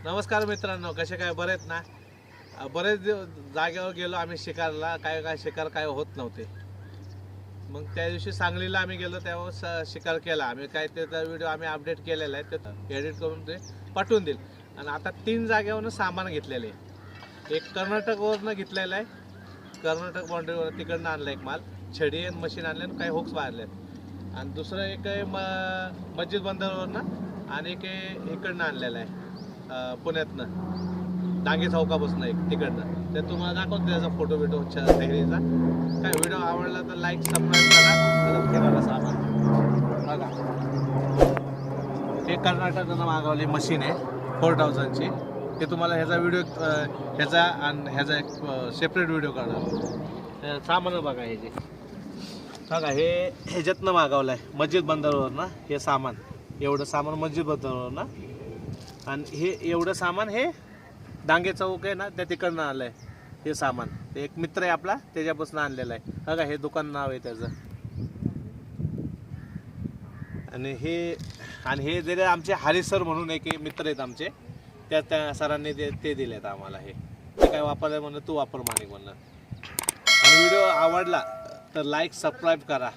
नमस्कार मित्रांनो, कसे काय बरे आहेत ना? बरेच जागेवर गेलो आम्ही शिकारला, काय शिकार काय होत नव्हते. मग त्या दिवशी सांगलीला आम्ही गेलो तेव्हा शिकार केला आम्ही. काय त्याचा व्हिडिओ आम्ही अपडेट केलेला आहे, ते एडिट करून ते पाठवून देईल. आणि आता 3 जागेवरून सामान घेतलेले आहे. एक कर्नाटकवरनं घेतलेलं आहे, कर्नाटक बाउंड्रीवर तिकडनं आणलं एक माल, छडी आणि मशीन आणले आणि काही होक्स मारले. आणि दुसरं एक आहे मस्जिद बंदरवरनं, आणि एक इकडनं आणलेलं आहे पुण्यातनं, डांगे चौकापासून एक तिकडनं. ते तुम्हाला दाखवतो त्याचा फोटो बिटो डेअरीचा. काय व्हिडिओ आवडला तर लाईक सबस्क्राईब करा. हे बघा सामान बघा, हे कर्नाटकानं मागवली मशीन आहे 4000ची. ते तुम्हाला ह्याचा व्हिडिओ ह्याचा आणि ह्याचा एक सेपरेट व्हिडिओ काढा. सामान बघा हे जे बघा, हे ह्याच्यातनं मागवलं आहे मस्जिद बंदरवर ना. हे सामान, एवढं सामान मस्जिद बंदरवर ना. आणि हे एवढं सामान हे डांगे चौक आहे ना, त्या तिकडनं आलं आहे हे सामान. ते एक मित्र आहे आपला, त्याच्यापासून आणलेलं आहे. बघा हे दुकान नाव आहे त्याचं. आणि हे दिले आमचे हरीश सर म्हणून एक मित्र आहेत आमचे, त्या सरांनी ते दिलेत आम्हाला. हे काय वापरलं म्हणलं, तू वापर मानिक म्हणलं. आणि व्हिडिओ आवडला तर लाईक सबस्क्राईब करा.